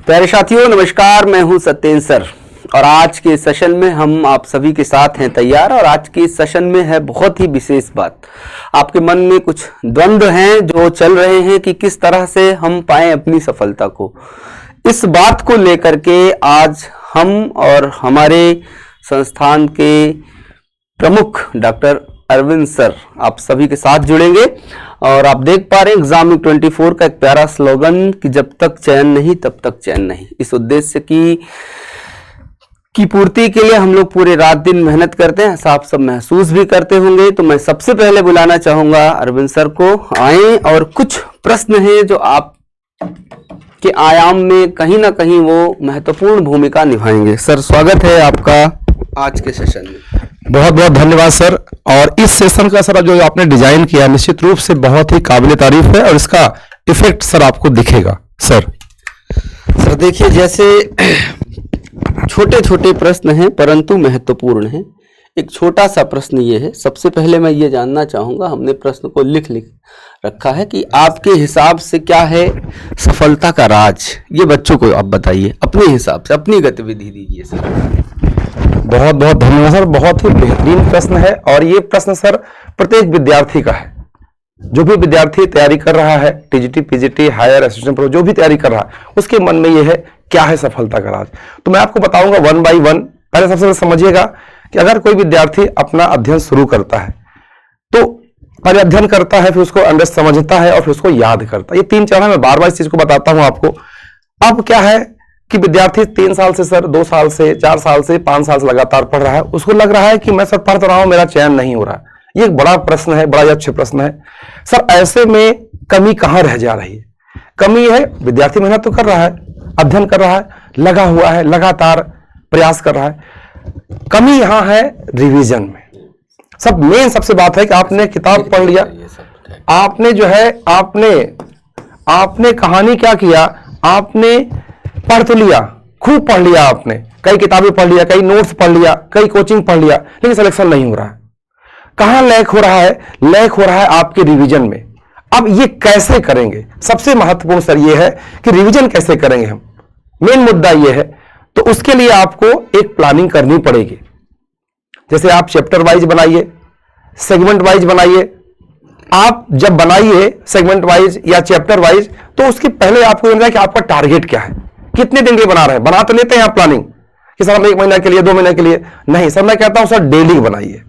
प्यारे साथियों नमस्कार, मैं हूं सत्येंद्र सर और आज के सेशन में हम आप सभी के साथ हैं तैयार। और आज के सेशन में है बहुत ही विशेष बात। आपके मन में कुछ द्वंद्व हैं जो चल रहे हैं कि किस तरह से हम पाएं अपनी सफलता को। इस बात को लेकर के आज हम और हमारे संस्थान के प्रमुख डॉक्टर अरविंद सर आप सभी के साथ जुड़ेंगे। और आप देख पा रहे हैं एग्जाम 24 का एक प्यारा स्लोगन कि जब तक चैन नहीं तब तक चैन नहीं। इस उद्देश्य की पूर्ति के लिए हम लोग पूरे रात दिन मेहनत करते हैं, आप सब महसूस भी करते होंगे। तो मैं सबसे पहले बुलाना चाहूंगा अरविंद सर को, आए और कुछ प्रश्न हैं जो आप के आयाम में कहीं ना कहीं वो महत्वपूर्ण भूमिका निभाएंगे। सर स्वागत है आपका आज के सेशन में। बहुत बहुत धन्यवाद सर। और इस सेशन का सर जो आपने डिजाइन किया निश्चित रूप से बहुत ही काबिल तारीफ है और इसका इफेक्ट सर आपको दिखेगा। सर देखिए, जैसे छोटे छोटे प्रश्न हैं परंतु महत्वपूर्ण हैं। एक छोटा सा प्रश्न ये है, सबसे पहले मैं ये जानना चाहूंगा, हमने प्रश्न को लिख रखा है कि आपके हिसाब से क्या है सफलता का राज। ये बच्चों को आप बताइए अपने हिसाब से, अपनी गतिविधि दीजिए सर। बहुत बहुत धन्यवाद सर, बहुत ही बेहतरीन प्रश्न है। और ये प्रश्न सर प्रत्येक विद्यार्थी का है। जो भी विद्यार्थी तैयारी कर रहा है, TGT PGT higher assistant pro जो भी तैयारी कर रहा है, उसके मन में ये है क्या है सफलता का राज। तो मैं आपको बताऊंगा वन बाय वन। पहले सबसे पहले समझिएगा कि अगर कोई विद्यार्थी अपना अध्ययन शुरू करता है तो पहले अध्ययन करता है, फिर उसको अंडर समझता है और फिर उसको याद करता है। ये तीन चरण है, मैं बार बार इस चीज को बताता हूं आपको। अब क्या है कि विद्यार्थी 3 साल से सर, 2 साल से, 4 साल से, 5 साल से लगातार पढ़ रहा है, उसको लग रहा है कि मैं सर पढ़ तो रहा हूं, मेरा चयन नहीं हो रहा है। ये एक बड़ा प्रश्न है, बड़ा अच्छे प्रश्न है सर। ऐसे में कमी कहां रह जा रही है? कमी है विद्यार्थी मेहनत तो कर रहा है, अध्ययन कर रहा है, लगा हुआ है, लगातार प्रयास कर रहा है। कमी यहां है रिवीजन में। सब मेन सबसे बात है कि आपने किताब पढ़ लिया, आपने जो है आपने कहानी क्या किया, आपने पढ़ तो लिया, खूब पढ़ लिया, आपने कई किताबें पढ़ लिया, कई नोट्स पढ़ लिया, कई कोचिंग पढ़ लिया, लेकिन सिलेक्शन नहीं हो रहा है। कहां लैक हो रहा है? लैक हो रहा है आपके रिवीजन में। अब ये कैसे करेंगे? सबसे महत्वपूर्ण सर ये है कि रिवीजन कैसे करेंगे हम, मेन मुद्दा ये है। तो उसके लिए आपको एक प्लानिंग करनी पड़ेगी। जैसे आप चैप्टर वाइज बनाइए, सेगमेंट वाइज बनाइए। आप जब बनाइए सेगमेंट वाइज या चैप्टर वाइज, तो उसके पहले आपको जानना है कि आपका टारगेट क्या है, कितने दिन के लिए बना रहे हैं। बना तो लेते हैं आप प्लानिंग कि सर हम 1 महीना के लिए, 2 महीने के लिए, नहीं सर मैं कहता हूं सर डेली बनाइए।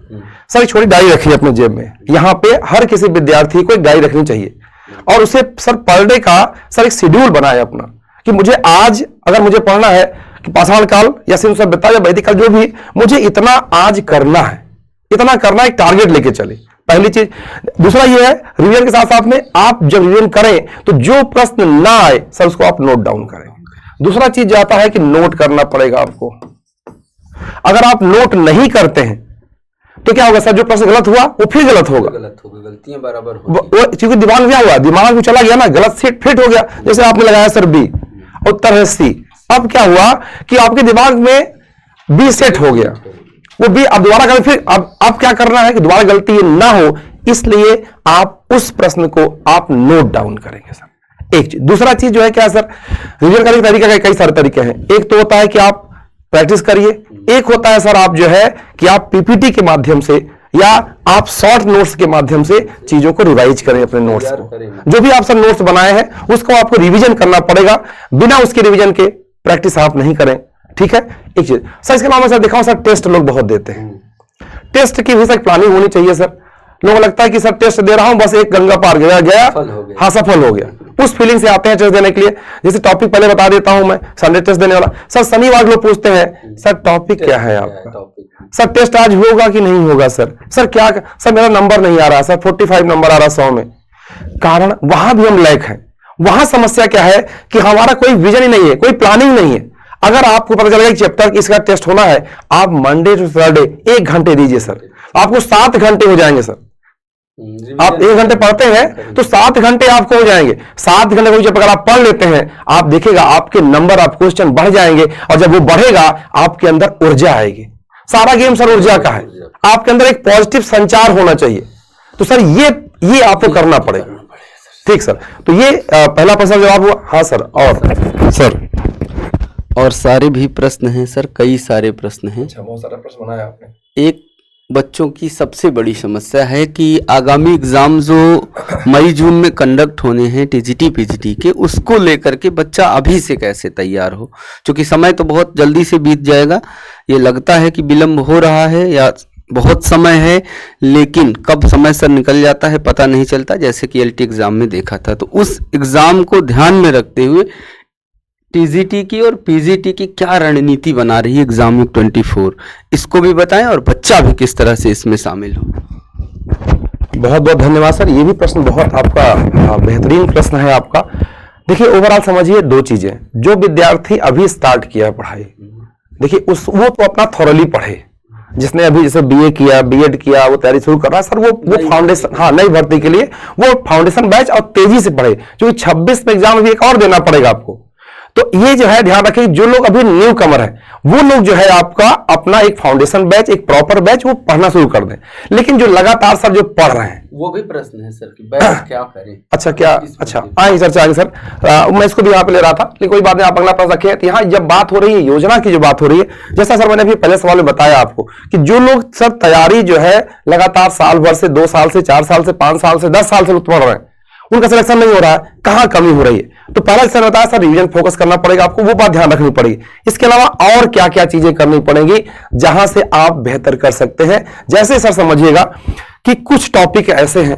सर एक छोटी डायरी रखिए अपने जेब में। यहां पे हर किसी विद्यार्थी को एक डायरी रखनी चाहिए और उसे सर पर डे का सर एक शेड्यूल बनाए अपना कि मुझे आज अगर मुझे पढ़ना है कि पाषाण काल या सिंधु सभ्यता या वैदिक काल, जो भी मुझे इतना आज करना है, इतना करना, एक टारगेट लेके चले, पहली चीज। दूसरा ये है रिवीजन के साथ साथ में आप जब रिवीजन करें तो जो प्रश्न ना आए सर उसको आप नोट डाउन करें। दूसरा चीज आता है कि नोट करना पड़ेगा आपको। अगर आप नोट नहीं करते हैं तो क्या होगा सर, जो प्रश्न गलत हुआ वो फिर गलत होगा, गलतियां बराबर होगी। क्योंकि दिमाग में क्या हुआ, दिमाग में चला गया ना, गलत फिट हो गया। जैसे आपने लगाया सर बी, उत्तर है सी। अब क्या हुआ कि आपके दिमाग में बी सेट हो गया, वो बी अब दोबारा करें, फिर अब क्या करना है कि दोबारा गलती ना हो, इसलिए आप उस प्रश्न को आप नोट डाउन करेंगे सर। एक चीज। दूसरा चीज जो है क्या सर, रिवीजन करने के तरीके कई सारे तरीके हैं। एक तो होता है कि आप प्रैक्टिस करिए, एक होता है सर आप जो है कि आप पीपीटी के माध्यम से या आप शॉर्ट नोट्स के माध्यम से चीजों को रिवाइज करें अपने नोट्स को। जो भी आप सर नोट्स बनाए हैं उसको आपको रिवीजन करना पड़ेगा, बिना उसके रिवीजन के प्रैक्टिस आप नहीं करें, ठीक है। एक चीज सर, इसके अलावा सर दिखाओ सर, टेस्ट लोग बहुत देते हैं, टेस्ट की भी सर प्लानिंग होनी चाहिए सर। लोगों को लगता है कि सर टेस्ट दे रहा हूं बस एक गंगा पार गया हाँ सफल हो गया, उस फीलिंग से आते हैं टेस्ट देने के लिए। जैसे टॉपिक पहले बता देता हूं मैं, संडे टेस्ट देने वाला सर, शनिवार लोग पूछते हैं सर टॉपिक क्या है आपका, सर टेस्ट आज होगा कि नहीं होगा सर क्या सर मेरा नंबर नहीं आ रहा सर, 45 नंबर आ रहा 100 में। कारण वहां भी हम लैक हैं। वहां समस्या क्या है कि हमारा कोई विजन ही नहीं है, कोई प्लानिंग नहीं है। अगर आपको पता चलेगा कि चैप्टर इसका टेस्ट होना है, आप मंडे टू सैटरडे 1 घंटे दीजिए सर, आपको 7 घंटे हो जाएंगे सर। आप 1 घंटे पढ़ते हैं तो 7 घंटे आपको हो जाएंगे। 7 घंटे को जब अगर आप पढ़ लेते हैं, आप देखिएगा आपके नंबर, आप क्वेश्चन बढ़ जाएंगे, और जब वो बढ़ेगा आपके अंदर ऊर्जा आएगी। सारा गेम सर ऊर्जा का है। आपके अंदर एक पॉजिटिव संचार होना चाहिए। तो सर ये आपको करना पड़ेगा, ठीक सर। तो ये पहला प्रश्न जवाब हुआ। हाँ सर, और सर और सारे भी प्रश्न हैं सर, कई सारे प्रश्न हैं। अच्छा, बहुत सारा प्रश्न बनाया आपने। एक बच्चों की सबसे बड़ी समस्या है कि आगामी एग्जाम जो मई जून में कंडक्ट होने हैं टीजीटी पीजीटी के, उसको लेकर के बच्चा अभी से कैसे तैयार हो, क्योंकि समय तो बहुत जल्दी से बीत जाएगा। ये लगता है कि विलम्ब हो रहा है या बहुत समय है, लेकिन कब समय सर निकल जाता है पता नहीं चलता, जैसे कि एलटी एग्जाम में देखा था। तो उस एग्जाम को ध्यान में रखते हुए टीजीटी की और पीजीटी की क्या रणनीति बना रही है एग्जाम 24, इसको भी बताएं और बच्चा भी किस तरह से इसमें शामिल हो। बहुत बहुत धन्यवाद सर, ये भी प्रश्न बहुत आपका बेहतरीन प्रश्न है आपका। देखिए, ओवरऑल समझिए दो चीजें। जो विद्यार्थी अभी स्टार्ट किया है पढ़ाई, देखिए वो तो अपना थॉरली पढ़े। जिसने अभी जैसे बीए किया, बीएड किया, वो तैयारी शुरू कर रहा है सर, वो फाउंडेशन, हाँ, नई भर्ती के लिए वो फाउंडेशन बैच और तेजी से पढ़े, क्योंकि 26 में एग्जाम अभी एक और देना पड़ेगा आपको। तो ये जो है ध्यान रखें, जो लोग अभी न्यू कमर है वो लोग जो है आपका अपना एक फाउंडेशन बैच, एक प्रॉपर बैच वो पढ़ना शुरू कर दें। लेकिन जो लगातार सर जो पढ़ रहे हैं, वो भी प्रश्न है सर कि बैच क्या करें। अच्छा, क्या, अच्छा, आएंगे सर, आएंगे सर। मैं इसको भी यहाँ पे ले रहा था, लेकिन कोई बात नहीं, आप अगला प्रश्न रखिए। यहाँ जब बात हो रही है योजना की, जो बात हो रही है, जैसा सर मैंने अभी पहले सवाल में बताया आपको कि जो लोग सर तैयारी जो है लगातार साल भर से, 2 साल से, 4 साल से, 5 साल से, 10 साल से पढ़ रहे हैं, उनका सिलेक्शन नहीं हो रहा है, कहाँ कमी हो रही है। तो पहला सर बताया सर, रिवीजन फोकस करना पड़ेगा आपको, वो बात ध्यान रखनी पड़ेगी। इसके अलावा और क्या क्या चीजें करनी पड़ेंगी जहां से आप बेहतर कर सकते हैं। जैसे सर समझिएगा कि कुछ टॉपिक ऐसे हैं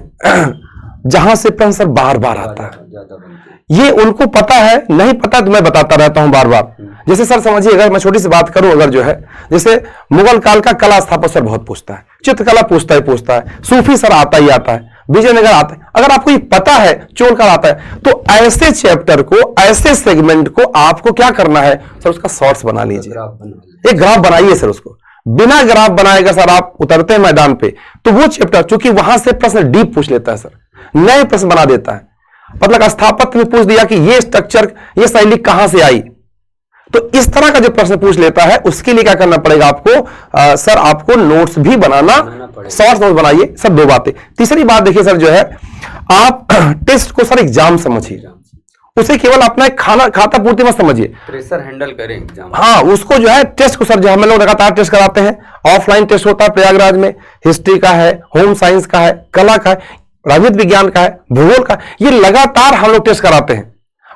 जहां से प्रश्न सर बार बार आता है, ये उनको पता है, नहीं पता तो मैं बताता रहता हूं बार बार। जैसे सर समझिएगा, मैं छोटी सी बात करूं, अगर जो है जैसे मुगल काल का कला स्थापत्य सर बहुत पूछता है, चित्रकला पूछता है, सूफी सर आता ही आता है, विजयनगर आता है। अगर आपको ये पता है, चोलकाल आता है, तो ऐसे चैप्टर को, ऐसे सेगमेंट को आपको क्या करना है सर, उसका शॉर्ट्स बना लीजिए, एक ग्राफ बनाइए सर। उसको बिना ग्राफ बनाएगा सर आप उतरते हैं मैदान पे, तो वो चैप्टर, चूंकि वहां से प्रश्न डीप पूछ लेता है सर, नए प्रश्न बना देता है। मतलब स्थापत्य में पूछ दिया कि ये स्ट्रक्चर, ये शैली कहां से आई, तो इस तरह का जो प्रश्न पूछ लेता है, उसके लिए क्या करना पड़ेगा आपको, सर आपको नोट्स भी बनाना, शॉर्ट नोट्स बनाइए सर। 2 बातें। तीसरी बात देखिए सर, जो है आप टेस्ट को सर एग्जाम समझिए, उसे केवल अपना एक खाता पूर्ति मत समझिए, प्रेशर हैंडल करें एग्जाम। हाँ, उसको जो है टेस्ट को सर, जो हम लोग लगातार टेस्ट कराते हैं, ऑफलाइन टेस्ट होता है प्रयागराज में, हिस्ट्री का है, होम साइंस का है, कला का है, राजनीति विज्ञान का है, भूगोल का, ये लगातार हम लोग टेस्ट कराते हैं,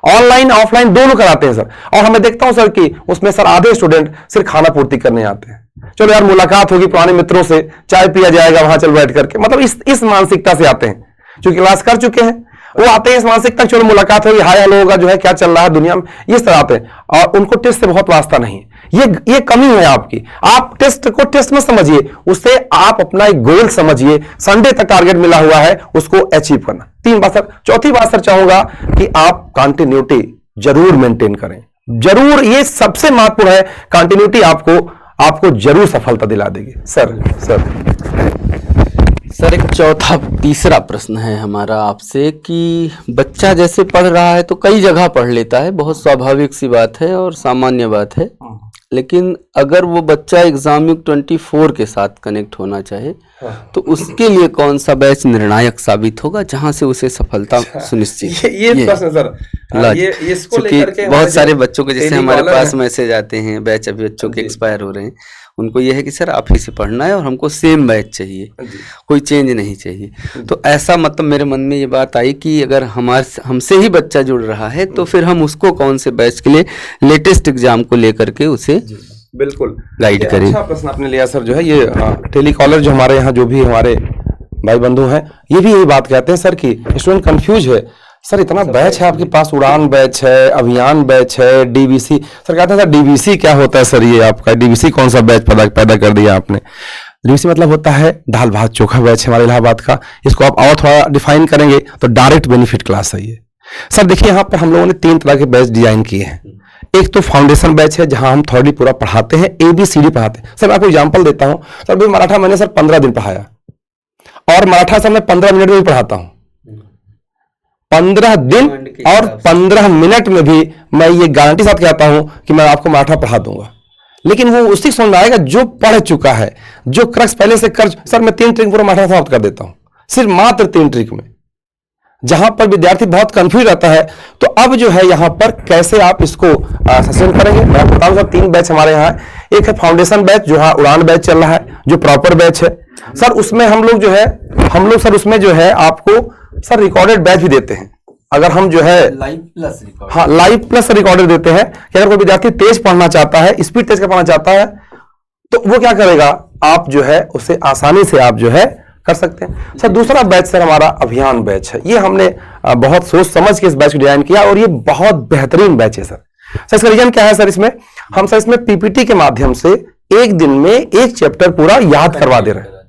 ऑनलाइन ऑफलाइन दोनों कराते हैं सर। और हमें देखता हूं सर कि उसमें सर आधे स्टूडेंट सिर्फ खाना पूर्ति करने आते हैं, चलो यार मुलाकात होगी पुराने मित्रों से, चाय पिया जाएगा वहां चल बैठ करके, मतलब इस मानसिकता से आते हैं, जो क्लास कर चुके हैं वो आते हैं इस मानसिकता, चलो मुलाकात होगी, हाय हेलो होगा, जो है क्या चल रहा है दुनिया में, इस तरह आते हैं, और उनको टेस्ट से बहुत वास्ता नहीं है। ये कमी है आपकी। आप टेस्ट को टेस्ट में समझिए, उससे आप अपना एक गोल समझिए, संडे तक टारगेट मिला हुआ है, उसको अचीव करना। 3 बात सर। चौथी बात सर चाहूंगा कि आप कंटिन्यूटी जरूर मेंटेन करें, जरूर, ये सबसे महत्वपूर्ण है। कंटिन्यूटी आपको जरूर सफलता दिला देगी सर। एक चौथा, तीसरा प्रश्न है हमारा आपसे कि बच्चा जैसे पढ़ रहा है तो कई जगह पढ़ लेता है, बहुत स्वाभाविक सी बात है और सामान्य बात है, लेकिन अगर वो बच्चा एग्जाम 24 के साथ कनेक्ट होना चाहे तो उसके लिए कौन सा बैच निर्णायक साबित होगा जहां से उसे सफलता सुनिश्चित। ये प्रश्न सर, ये इसको लेकर के बहुत सारे बच्चों के जैसे हमारे पास मैसेज आते हैं, बैच अभी बच्चों के एक्सपायर हो रहे हैं, उनको यह है कि सर आप ही से पढ़ना है और हमको सेम बैच चाहिए, कोई चेंज नहीं चाहिए। तो ऐसा मतलब मेरे मन में ये बात आई कि अगर हमसे ही बच्चा जुड़ रहा है तो फिर हम उसको कौन से बैच के लिए लेटेस्ट एग्जाम को लेकर के उसे बिल्कुल गाइड करें। अच्छा प्रश्न आपने लिया सर, जो है ये टेलीकॉलर जो हमारे यहाँ जो भी हमारे भाई बंधु हैं, ये भी यही बात कहते हैं सर कि स्टूडेंट कंफ्यूज है सर, इतना बैच है आपके पास, उड़ान बैच है, अभियान बैच है, डीबीसी। सर कहते हैं सर डीबीसी क्या होता है सर, ये आपका डीबीसी कौन सा बैच पैदा कर दिया आपने। डीबीसी मतलब होता है दाल भात चोखा बैच हमारे इलाहाबाद का। इसको आप और थोड़ा डिफाइन करेंगे तो डायरेक्ट बेनिफिट क्लास है ये सर। देखिए यहाँ पर हम लोगों ने 3 तरह के बैच डिजाइन किए हैं। एक तो फाउंडेशन बैच है जहां हम थॉरली पूरा पढ़ाते हैं, ABCD पढ़ाते हैं। सर मैं आपको एग्जांपल देता हूं सर, अभी मराठा मैंने सर 15 दिन पढ़ाया, और मराठा सर मैं 15 मिनट में भी पढ़ाता हूं, 15 दिन और 15 मिनट में भी मैं ये गारंटी साथ कहता हूं कि मैं आपको मराठा पढ़ा दूंगा। लेकिन वो उसी समझ में आएगा जो पढ़ चुका है, जो क्रक्स पहले से कर। सर मैं 3 ट्रिक पूरा मराठा समाप्त कर देता हूं, सिर्फ मात्र 3 ट्रिक में। जहां पर विद्यार्थी बहुत कंफ्यूज रहता है। तो अब जो है यहाँ पर कैसे आप इसको सस्टेन करेंगे, मैं आपको बताऊं सर 3 बैच हमारे यहाँ है। एक है फाउंडेशन बैच जो है उड़ान बैच चल रहा है, जो प्रॉपर बैच है सर, उसमें हम लोग सर उसमें जो है आपको सर रिकॉर्डेड बैच भी देते हैं। अगर हम जो है लाइव प्लस रिकॉर्ड, हाँ लाइव प्लस रिकॉर्डेड देते हैं कि अगर कोई विद्यार्थी तेज पढ़ना चाहता है, स्पीड तेज का पढ़ना चाहता है, तो वो क्या करेगा, आप जो है उसे आसानी से आप जो है कर सकते हैं। सर दूसरा बैच सर हमारा अभियान बैच है। ये हमने बहुत सोच समझ के इस बैच को डिजाइन किया और ये बहुत बेहतरीन बैच है सर। इसका रीजन क्या है सर, इसमें हम सर इसमें पीपीटी के माध्यम से एक दिन में एक चैप्टर पूरा याद करवा दे रहे हैं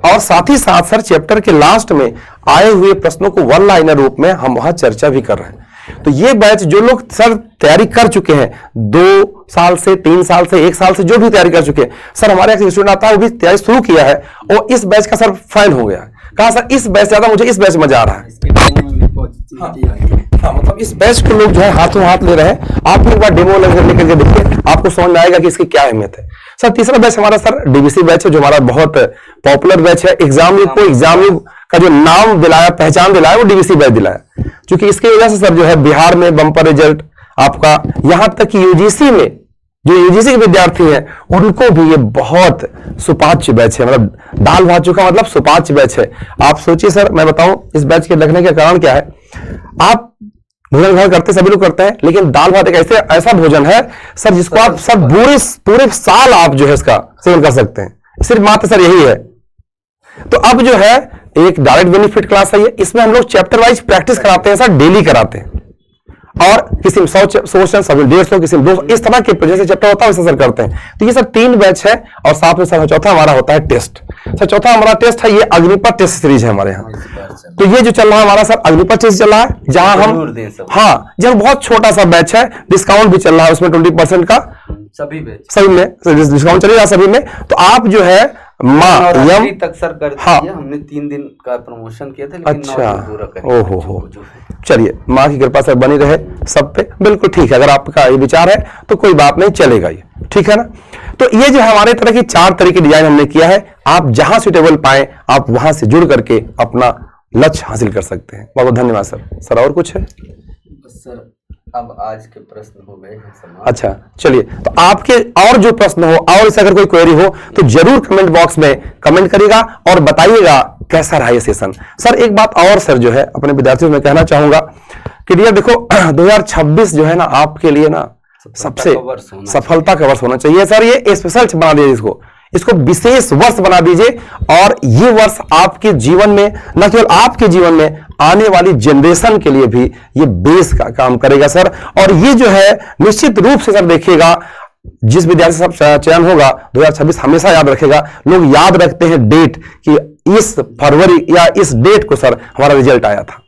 और साथ ही साथ सर चैप्टर के लास्ट में आए हुए प्रश्नों को वन लाइनर रूप में हम वहां चर्चा भी कर रहे हैं। तो ये बैच जो लोग सर तैयारी कर चुके हैं 2 साल से 3 साल से 1 साल से जो भी तैयारी कर चुके हैं सर, हमारे एक स्टूडेंट आता है वो भी तैयारी शुरू किया है और इस बैच का सर फैन हो गया, कहा सर इस बैच ज्यादा मुझे इस बैच में मजा आ रहा है। हाँ मतलब इस बैच को लोग जो है हाथों हाथ ले रहे हैं। आप एक बार डेमो लेकर के देखिए, आपको समझ में आएगा कि इसकी क्या अहमियत है। सर तीसरा बैच हमारा सर डीबीसी बैच है जो हमारा बहुत पॉपुलर बैच है। एग्जाम युग का जो नाम दिलाया, पहचान दिलाया, वो डीबीसी बैच दिलाया, क्योंकि इसकी वजह से सर जो है बिहार में बम्पर रिजल्ट आपका, यहां तक कि यूजीसी में जो यूजीसी के विद्यार्थी हैं उनको भी ये बहुत सुपाच्य बैच है। मतलब दाल भात चोखा मतलब सुपाच्य बैच है। आप सोचिए सर, मैं बताऊं इस बैच के रखने का कारण क्या है। आप भोजन घर करते सभी लोग करते हैं, लेकिन दाल भात एक ऐसा भोजन है सर जिसको आप सब पूरे साल आप जो है इसका सेवन कर सकते हैं। सिर्फ मात्र सर यही है। तो अब जो है एक डायरेक्ट बेनिफिट क्लास है ये, इसमें हम लोग चैप्टर वाइज प्रैक्टिस कराते हैं सर, डेली कराते हैं और किसी में 100 क्वेश्चन, 150, किसी में 200, इस तरह के जैसे चैप्टर होता है वैसे सर करते हैं। तो ये सर 3 बैच है और साथ में सर चौथा हमारा होता है टेस्ट। सर चौथा हमारा टेस्ट है, ये अग्निपथ टेस्ट सीरीज है हमारे यहाँ। तो ये जो चल रहा है हमारा सर अग्निपथ टेस्ट चल रहा है, जहां हम जहां बहुत छोटा सा बैच है, डिस्काउंट भी चल रहा है उसमें 20% का सभी में डिस्काउंट चलेगा सभी में। तो आप जो है यम तक सर कर दिया, हमने 3 दिन का प्रमोशन किया था, लेकिन अच्छा ओहो चलिए, माँ की कृपा से बनी रहे सब पे। बिल्कुल ठीक है, अगर आपका ये विचार है तो कोई बात नहीं, चलेगा ये, ठीक है ना। तो ये जो हमारे तरह की 4 तरह की डिजाइन हमने किया है, आप जहां सुटेबल पाए आप वहां से जुड़ करके अपना लक्ष्य हासिल कर सकते हैं। बहुत बहुत धन्यवाद सर। सर और कुछ है सर? अब आज के प्रश्न हो गए हैं समाप्त। अच्छा चलिए, तो आपके और जो प्रश्न हो और इससे अगर कोई क्वेरी हो तो जरूर कमेंट बॉक्स में कमेंट करिएगा और बताइएगा कैसा रहा ये सेशन। सर एक बात और सर जो है अपने विद्यार्थियों में कहना चाहूंगा कि डियर देखो 2026 जो है ना आपके लिए ना सबसे सफलता का वर्ष होना चाहिए सर। ये स्पेशल बना दीजिए, इसको विशेष वर्ष बना दीजिए और ये वर्ष आपके जीवन में, न केवल आपके जीवन में, आने वाली जनरेशन के लिए भी ये बेस का काम करेगा सर। और ये जो है निश्चित रूप से सर देखिएगा, जिस विद्यार्थी से चयन होगा 2026 हमेशा याद रखेगा। लोग याद रखते हैं डेट कि इस फरवरी या इस डेट को सर हमारा रिजल्ट आया था।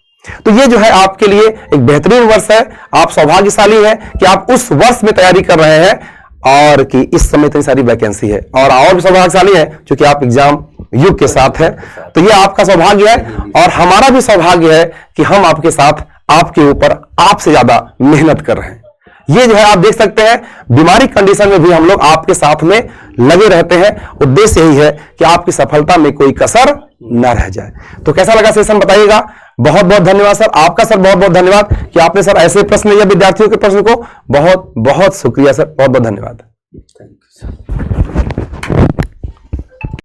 तो ये जो है आपके लिए एक बेहतरीन वर्ष है। आप सौभाग्यशाली हैं कि आप उस वर्ष में तैयारी कर रहे हैं और कि इस समय इतनी सारी वैकेंसी है, और भी सौभाग्यशाली है क्योंकि आप एग्जाम युग के साथ है। तो ये आपका सौभाग्य है और हमारा भी सौभाग्य है कि हम आपके साथ, आपके ऊपर आपसे ज्यादा मेहनत कर रहे हैं। ये जो है आप देख सकते हैं, बीमारी कंडीशन में भी हम लोग आपके साथ में लगे रहते हैं। उद्देश्य यही है कि आपकी सफलता में कोई कसर न रह जाए। तो कैसा लगा सेशन बताइएगा। बहुत बहुत धन्यवाद सर, आपका सर बहुत बहुत धन्यवाद कि आपने सर ऐसे प्रश्न या विद्यार्थियों के प्रश्न को बहुत बहुत शुक्रिया सर, बहुत बहुत धन्यवाद। Thank you sir.